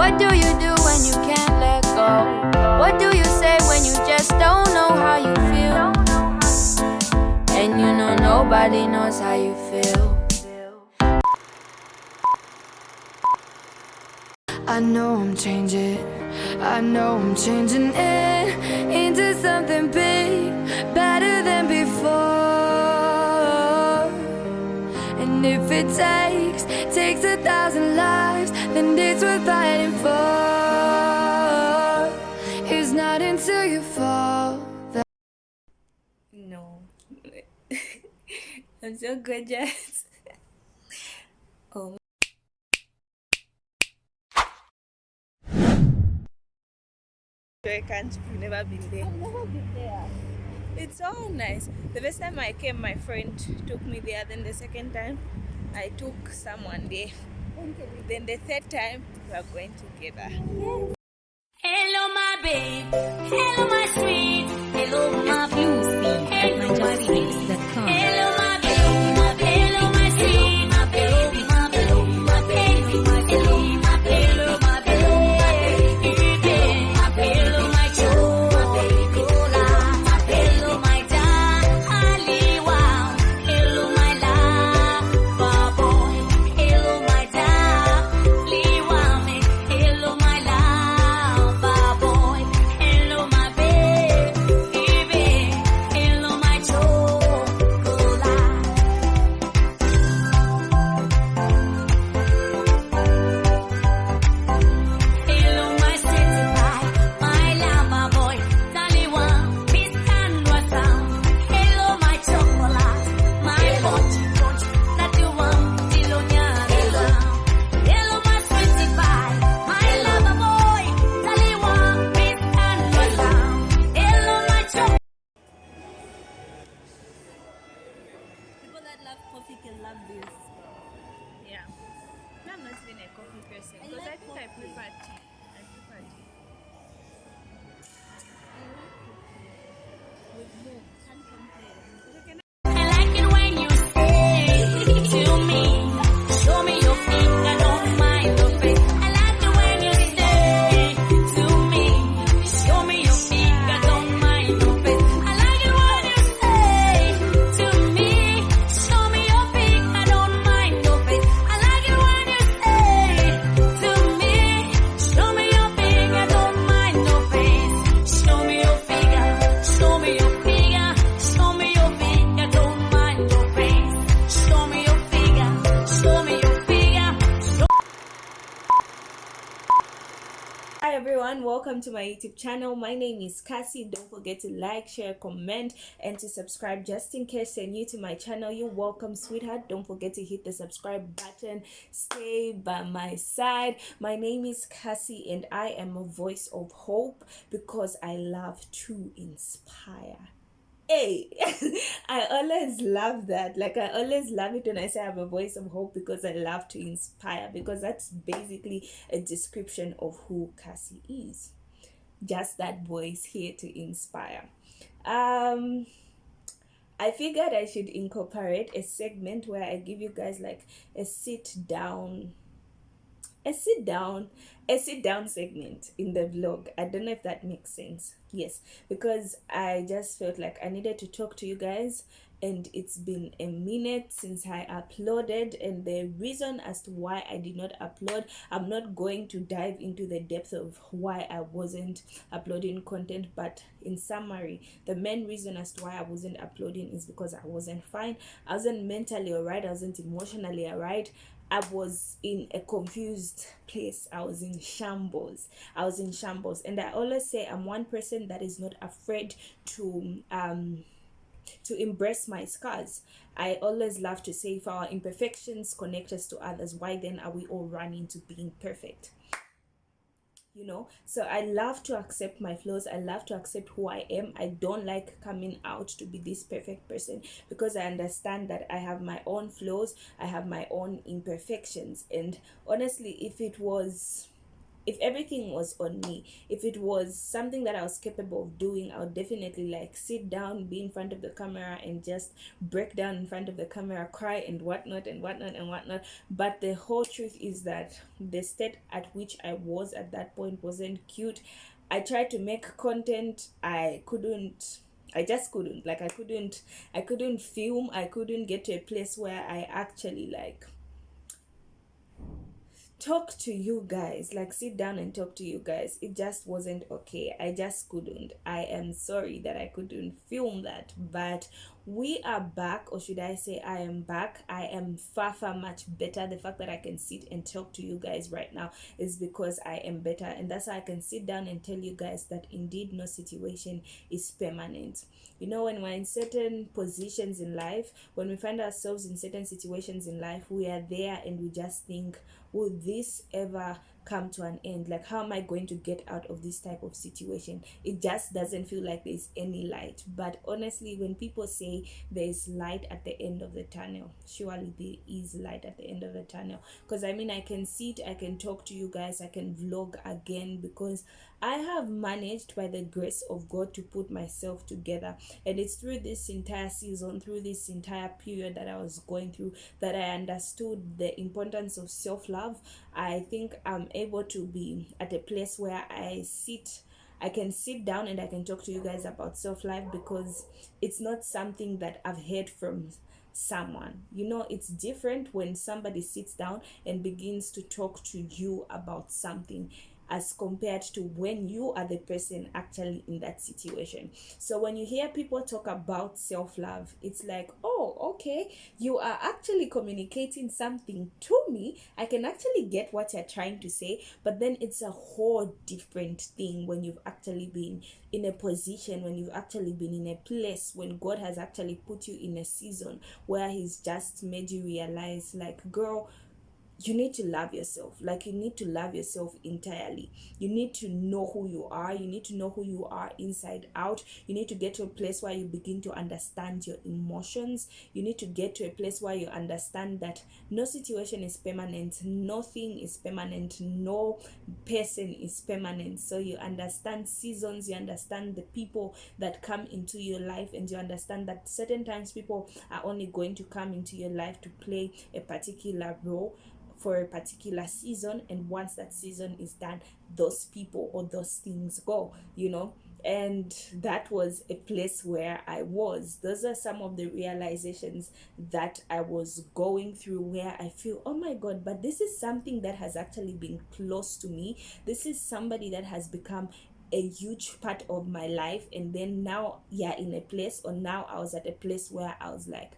What do you do when you can't let go? What do you say when you just don't know how you feel? And you know nobody knows how you feel. I know I'm changing it into something big, better than before. And if it takes 1,000 lives, then it's worth fighting for. It's not until you fall that. No. I'm so gorgeous. Oh. I can't. You've never been there. I've never been there. It's so nice. The first time I came, my friend took me there. Then the second time, I took someone there. Then the third time, we are going together. Yes. Hello, my babe. Hello, my sweet. Hello, my beauty. Hello, my sweet. Hello, my babe. Hello, my sweet. My baby. My baby. My baby. My baby. My hello, my baby. Hello, my joe. My baby. Hello, my darling. Wow. Hello, my love. Boy. Hello, my darling. Wow. Hello, my love. Boy. Hello, my baby. Hello, my chocolate. Hello, my sexy pie, my lover boy, Taliwan, Miss Canvasa. Hello, my chocolate, my bunch, that you want, Tilonia. Hello, my sweetie pie, my lover boy, Taliwan, Miss Canvasa. Hello, my chocolate. People that love coffee can love this. Yeah. I'm not even a coffee person because I like think I coffee. prefer tea. With milk. Can't complain. I like it when you say to me, show me your finger, don't mind the face. I like it when you say to me, show me your finger, don't mind the face. I like it when you say to me, show me your finger, don't mind the face. I like it when you say to me, show me your finger, don't mind the face. Show me your finger, show me your finger, show me your finger, don't mind the face. Show me your finger, show me your finger. Hi everyone, welcome to my YouTube channel. My name is Cassie. Don't forget to like, share, comment, and to subscribe just in case you're new to my channel. You're welcome, sweetheart. Don't forget to hit the subscribe button. Stay by my side. My name is Cassie and I am a voice of hope because I love to inspire. Hey, I always love that. Like, I always love it when I say I have a voice of hope because I love to inspire, because that's basically a description of who Cassie is. Just that voice here to inspire. I figured I should incorporate a segment where I give you guys like a sit down segment in the vlog. I don't know if that makes sense. Yes, because I just felt like I needed to talk to you guys, and it's been a minute since I uploaded, and the reason as to why I did not upload, I'm not going to dive into the depth of why I wasn't uploading content, but in summary, the main reason as to why I wasn't uploading is because I wasn't fine. I wasn't mentally alright, I wasn't emotionally alright. I was in a confused place. I was in shambles. And I always say I'm one person that is not afraid to embrace my scars. I always love to say, if our imperfections connect us to others, why then are we all running to being perfect? You know, so I love to accept my flaws. I love to accept who I am. I don't like coming out to be this perfect person, because I understand that I have my own flaws, I have my own imperfections. And honestly, if it was if everything was on me, if it was something that I was capable of doing, I would definitely like sit down, be in front of the camera, and just break down in front of the camera, cry and whatnot and whatnot and whatnot. But the whole truth is that the state at which I was at that point wasn't cute. I tried to make content, I just couldn't, like I couldn't film, I couldn't get to a place where I actually like talk to you guys, like sit down and talk to you guys. It just wasn't okay. I just couldn't. I am sorry that I couldn't film that, but we are back, or should I say I am back. I am far much better. The fact that I can sit and talk to you guys right now is because I am better, and that's why I can sit down and tell you guys that indeed no situation is permanent. You know, when we're in certain positions in life, when we find ourselves in certain situations in life, we are there and we just think, will this ever come to an end? Like, how am I going to get out of this type of situation? It just doesn't feel like there's any light. But honestly, when people say there's light at the end of the tunnel, surely there is light at the end of the tunnel. Because I mean, I can sit, I can talk to you guys, I can vlog again, because I have managed by the grace of God to put myself together. And it's through this entire season, through this entire period that I was going through, that I understood the importance of self-love. I think I'm able to be at a place where I can sit down and I can talk to you guys about self-love, because it's not something that I've heard from someone. You know, it's different when somebody sits down and begins to talk to you about something, as compared to when you are the person actually in that situation. So when you hear people talk about self-love, it's like, oh, okay, you are actually communicating something to me. I can actually get what you're trying to say, but then it's a whole different thing when you've actually been in a position, when you've actually been in a place, when God has actually put you in a season where He's just made you realize, like, girl, you need to love yourself. Like, you need to love yourself entirely. You need to know who you are. You need to know who you are inside out. You need to get to a place where you begin to understand your emotions. You need to get to a place where you understand that no situation is permanent, nothing is permanent, no person is permanent. So you understand seasons, you understand the people that come into your life, and you understand that certain times people are only going to come into your life to play a particular role for a particular season, and once that season is done, those people or those things go, you know. And that was a place where I was. Those are some of the realizations that I was going through, where I feel, oh my God, but this is something that has actually been close to me. This is somebody that has become a huge part of my life. And then now you're in a place, or now I was at a place where I was like,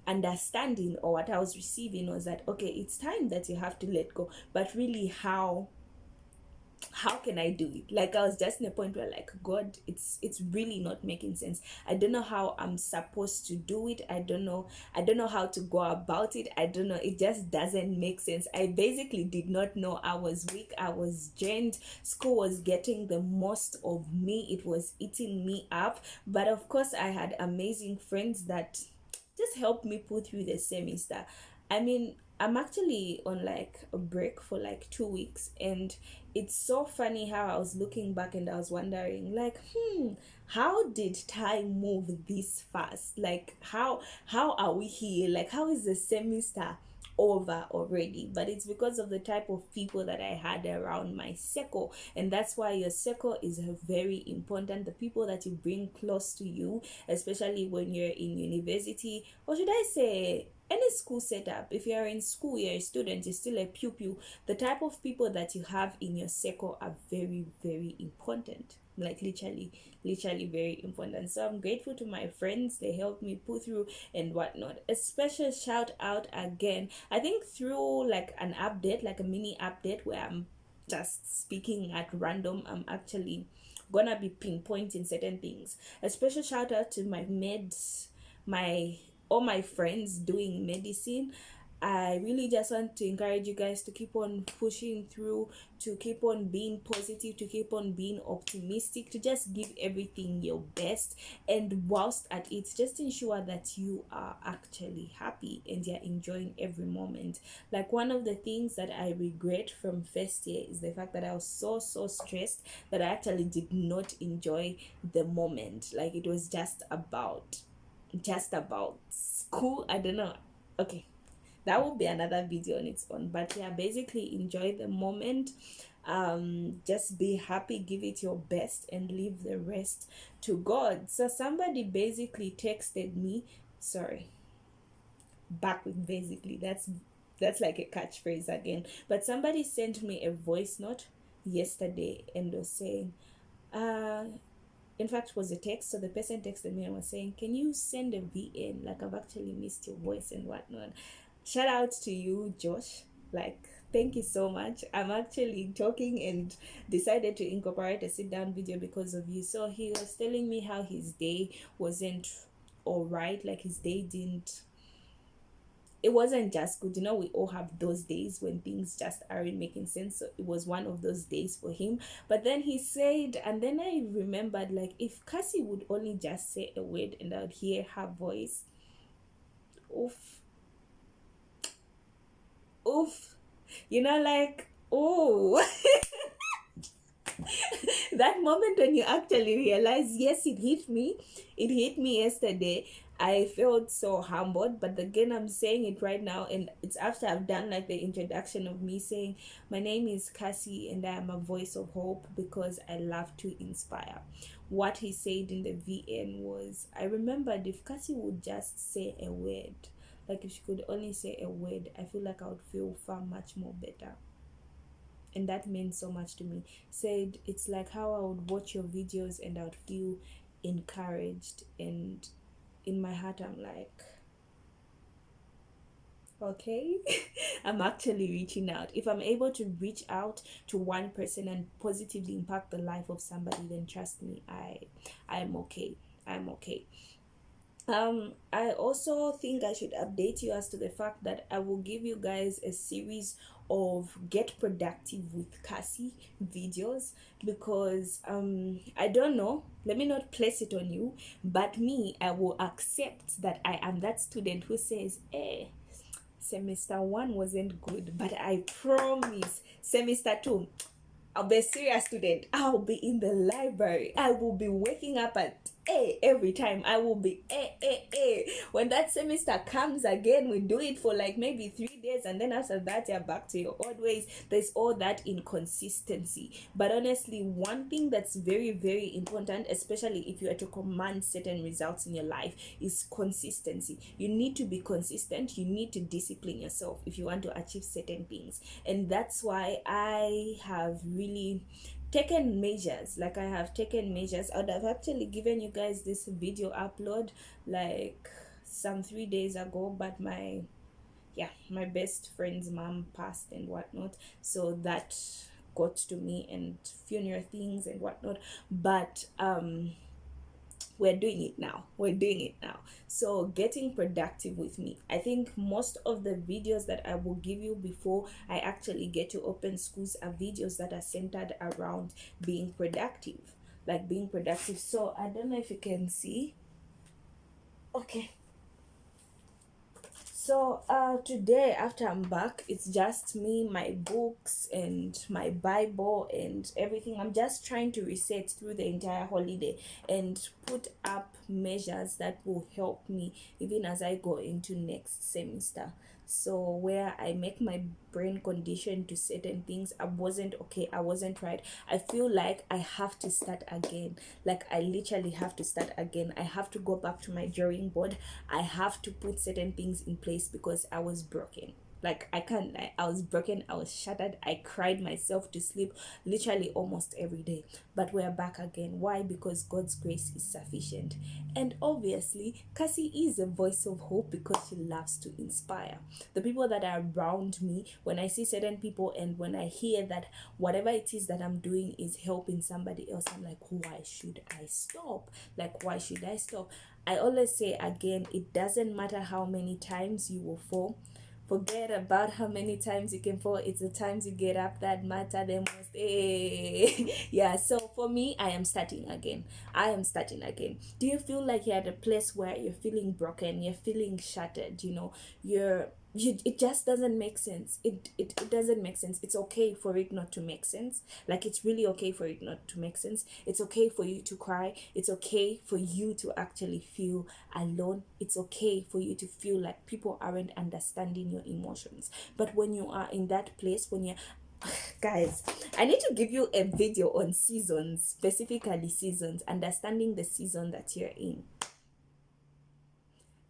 understanding, or what I was receiving was that, okay, it's time that you have to let go. But really, how can I do it? Like, I was just in a point where, like, God, it's really not making sense. I don't know how I'm supposed to do it. I don't know how to go about it. I don't know, it just doesn't make sense. I basically did not know. I was weak, I was drained. School was getting the most of me, it was eating me up. But of course, I had amazing friends that just helped me pull through the semester. I mean, I'm actually on like a break for like 2 weeks, and it's so funny how I was looking back and I was wondering, like, how did time move this fast? Like, how are we here? Like, how is the semester over already? But it's because of the type of people that I had around my circle. And that's why your circle is very important. The people that you bring close to you, especially when you're in university, or should I say any school setup. If you're in school, you're a student, you're still a pupil, the type of people that you have in your circle are very important. Like, literally very important. So I'm grateful to my friends. They helped me pull through and whatnot. A special shout out again, I think, through like an update, like a mini update, where I'm just speaking at random. I'm actually gonna be pinpointing certain things. A special shout out to my meds, all my friends doing medicine. I really just want to encourage you guys to keep on pushing through, to keep on being positive, to keep on being optimistic, to just give everything your best. And whilst at it, just ensure that you are actually happy and you're enjoying every moment. Like, one of the things that I regret from first year is the fact that I was so stressed that I actually did not enjoy the moment. Like, it was just about school. I don't know. Okay, that will be another video on its own, but yeah, basically enjoy the moment. Just be happy, give it your best, and leave the rest to God. So somebody basically texted me, sorry, back with basically, that's like a catchphrase again, but somebody sent me a voice note yesterday and was saying, in fact, it was a text. So the person texted me and was saying, can you send a VN? Like, I've actually missed your voice and whatnot. Shout out to you, Josh. Like, thank you so much. I'm actually talking and decided to incorporate a sit down video because of you. So he was telling me how his day wasn't all right. Like, his day it wasn't just good. You know, we all have those days when things just aren't making sense. So it was one of those days for him. But then he said, and then I remembered, like, if Cassie would only just say a word and I would hear her voice, oof, you know, like, oh. That moment when you actually realize, yes, it hit me yesterday. I felt so humbled, but again, I'm saying it right now, and it's after I've done like the introduction of me saying, my name is Cassie and I am a voice of hope because I love to inspire. What he said in the VN was, I remembered if Cassie would just say a word, like if she could only say a word, I feel like I would feel far much more better. And that meant so much to me. Said it's like how I would watch your videos and I would feel encouraged, and in my heart I'm like, okay. I'm actually reaching out. If I'm able to reach out to one person and positively impact the life of somebody, then trust me, I'm okay. I also think I should update you as to the fact that I will give you guys a series of Get Productive with Cassie videos, because I don't know, let me not place it on you, but me, I will accept that I am that student who says, semester 1 wasn't good, but I promise semester 2 I'll be a serious student. I'll be in the library. I will be waking up at every time. I will be when that semester comes again. We do it for like maybe 3 days, and then after that you're back to your old ways. There's all that inconsistency. But honestly, one thing that's very, very important, especially if you are to command certain results in your life, is consistency. You need to be consistent. You need to discipline yourself if you want to achieve certain things. And that's why I have really taken measures. Like, I have taken measures. I would have actually given you guys this video upload like some 3 days ago, but my best friend's mom passed and whatnot, so that got to me, and funeral things and whatnot. But we're doing it now. So getting productive with me. I think most of the videos that I will give you before I actually get to open schools are videos that are centered around being productive. So I don't know if you can see. Okay. So today, after I'm back, it's just me, my books and my Bible and everything. I'm just trying to reset through the entire holiday and put up measures that will help me even as I go into next semester. So where I make my brain condition to certain things, I wasn't right. I feel like I have to start again. Like, I literally have to start again. I have to go back to my drawing board. I have to put certain things in place because I was broken. Like, I was broken, I was shattered, I cried myself to sleep literally almost every day. But we're back again. Why? Because God's grace is sufficient. And obviously, Cassie is a voice of hope because she loves to inspire. The people that are around me, when I see certain people and when I hear that whatever it is that I'm doing is helping somebody else, I'm like, why should I stop? I always say again, it doesn't matter how many times you will fall. Forget about how many times you can fall. It's the times you get up that matter the most. Yeah, so for me, I am starting again. Do you feel like you're at a place where you're feeling broken, you're feeling shattered, it just doesn't make sense. It doesn't make sense. It's okay for it not to make sense. Like, it's really okay for it not to make sense. It's okay for you to cry. It's okay for you to actually feel alone. It's okay for you to feel like people aren't understanding your emotions. But when you are in that place, when you're guys, I need to give you a video on seasons, specifically seasons, understanding the season that you're in.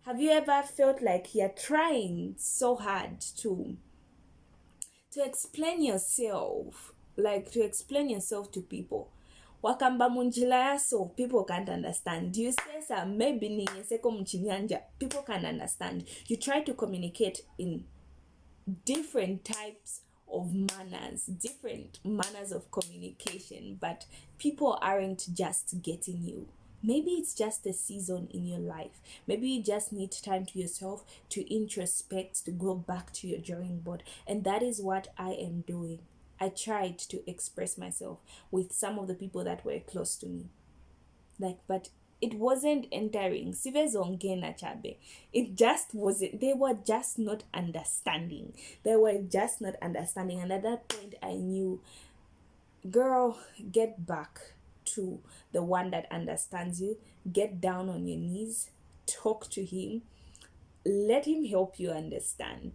Have you ever felt like you're trying so hard to explain yourself, to people? Wakamba munjila yaso, people can't understand. You say some maybe ninyeseko mchinyanja, people can't understand. You try to communicate in different types of different manners of communication, but people aren't just getting you. Maybe it's just a season in your life. Maybe you just need time to yourself, to introspect, to go back to your drawing board. And that is what I am doing. I tried to express myself with some of the people that were close to me. But it wasn't entering. It just wasn't. They were just not understanding. And at that point, I knew, girl, get back to the one that understands you. Get down on your knees. Talk to him. Let him help you understand.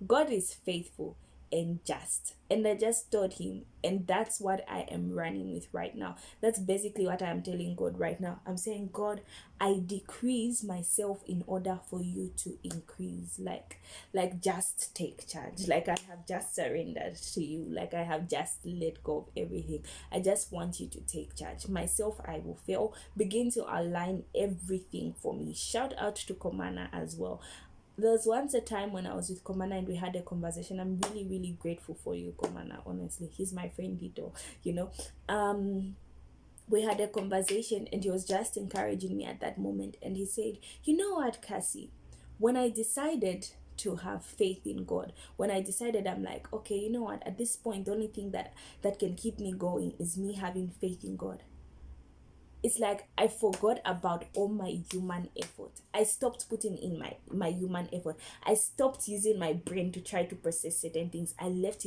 God is faithful and just. And I just told him, and that's what I am running with right now. That's basically what I am telling God right now. I'm saying, God, I decrease myself in order for you to increase. Like just take charge. Like, I have just surrendered to you. Like, I have just let go of everything. I just want you to take charge. Myself, I will fail. Begin to align everything for me. Shout out to Komana as well. There was once a time when I was with Komana and we had a conversation. I'm really, really grateful for you, Komana. Honestly, he's my friend, Dito. We had a conversation and he was just encouraging me at that moment. And he said, you know what, Cassie, when I decided to have faith in God, when I decided, I'm like, okay, you know what, at this point, the only thing that can keep me going is me having faith in God. It's like I forgot about all my human effort. I stopped putting in my human effort. I stopped using my brain to try to process certain things. I left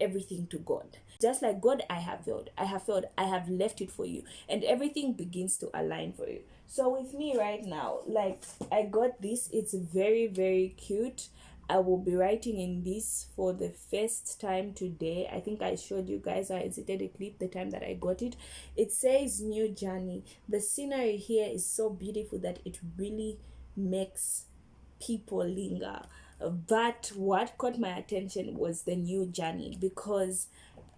everything to God. Just like, God, I have failed. I have left it for you. And everything begins to align for you. So with me right now, like, I got this. It's very, very cute. I will be writing in this for the first time today. I think I showed you guys, I edited a clip the time that I got it. It says new journey. The scenery here is so beautiful that it really makes people linger. But what caught my attention was the new journey, because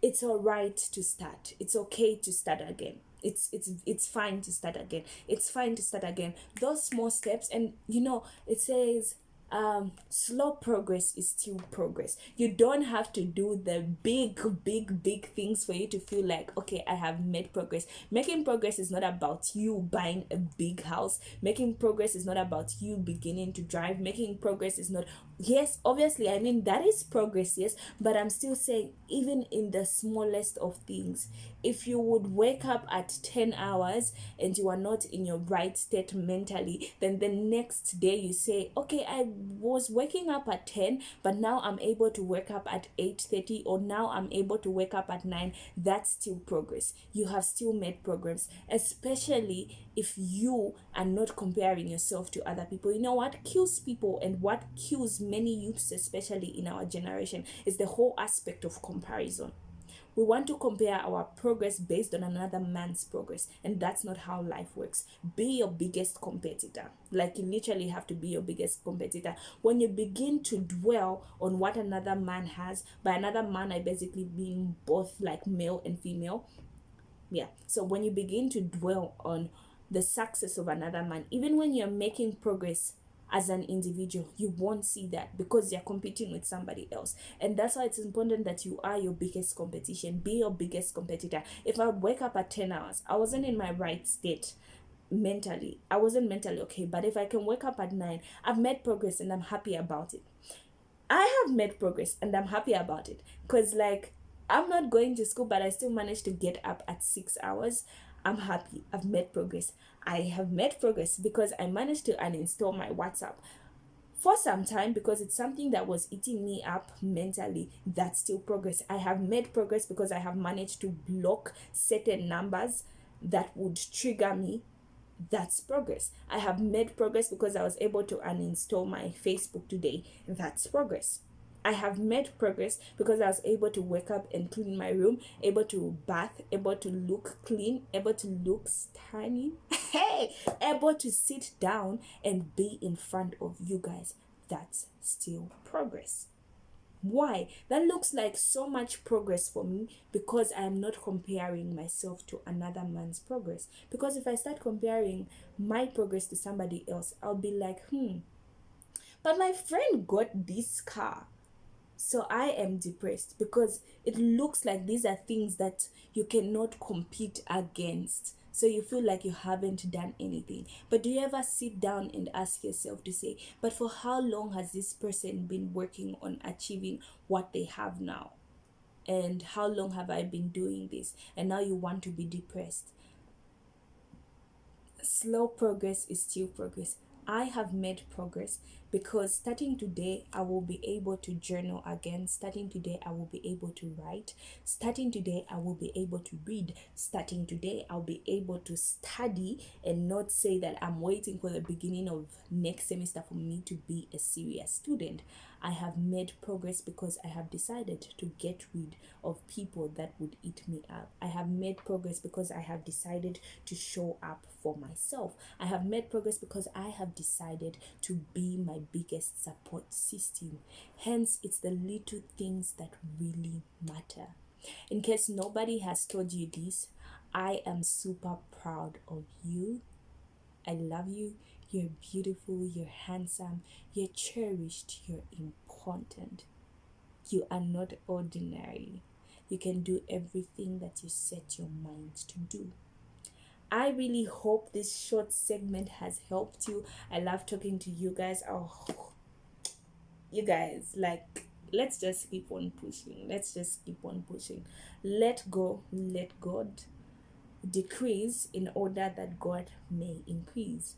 it's all right to start. It's okay to start again. It's fine to start again. It's fine to start again. Those small steps, and it says slow progress is still progress. You don't have to do the big things for you to feel like, okay, I have made progress. Making progress is not about you buying a big house. Making progress is not about you beginning to drive. Making progress is not, yes, obviously, I mean, that is progress, yes, but I'm still saying, even in the smallest of things, if you would wake up at 10 hours and you are not in your right state mentally, then the next day you say, okay, I was waking up at 10, but now I'm able to wake up at 8:30, or now I'm able to wake up at 9. That's still progress. You have still made progress, especially if you are not comparing yourself to other people. You know what kills people, and what kills many youths, especially in our generation, is the whole aspect of comparison. We want to compare our progress based on another man's progress, and that's not how life works. Be your biggest competitor. Like, you literally have to be your biggest competitor. When you begin to dwell on what another man has, by another man, I basically mean both like male and female. Yeah. So when you begin to dwell on the success of another man, even when you're making progress as an individual, you won't see that, because you're competing with somebody else. And that's why it's important that you are your biggest competition. Be your biggest competitor. If I would wake up at 10 hours, I wasn't in my right state. mentally. I wasn't mentally okay, but if I can wake up at 9, I've made progress and I'm happy about it. I have made progress and I'm happy about it, because like I'm not going to school, but I still managed to get up at 6 hours. I'm happy. I've made progress. I have made progress because I managed to uninstall my WhatsApp for some time, because it's something that was eating me up mentally. That's still progress. I have made progress because I have managed to block certain numbers that would trigger me. That's progress. I have made progress because I was able to uninstall my Facebook today. That's progress. I have made progress because I was able to wake up and clean my room, able to bath, able to look clean, able to look tiny, hey, able to sit down and be in front of you guys. That's still progress. Why? That looks like so much progress for me, because I am not comparing myself to another man's progress. Because if I start comparing my progress to somebody else, I'll be like, but my friend got this car. So I am depressed, because it looks like these are things that you cannot compete against. So you feel like you haven't done anything. But do you ever sit down and ask yourself to say, but for how long has this person been working on achieving what they have now? And how long have I been doing this? And now you want to be depressed. Slow progress is still progress. I have made progress, because starting today, I will be able to journal again. Starting today, I will be able to write. Starting today, I will be able to read. Starting today, I'll be able to study and not say that I'm waiting for the beginning of next semester for me to be a serious student. I have made progress because I have decided to get rid of people that would eat me up. I have made progress because I have decided to show up for myself. I have made progress because I have decided to be my biggest support system. Hence, it's the little things that really matter. In case nobody has told you this, I am super proud of you. I love you. You're beautiful, you're handsome, you're cherished, you're important. You are not ordinary. You can do everything that you set your mind to do. I really hope this short segment has helped you. I love talking to you guys. Oh, you guys, like, let's just keep on pushing. Let's just keep on pushing. Let go, let God decrease in order that God may increase.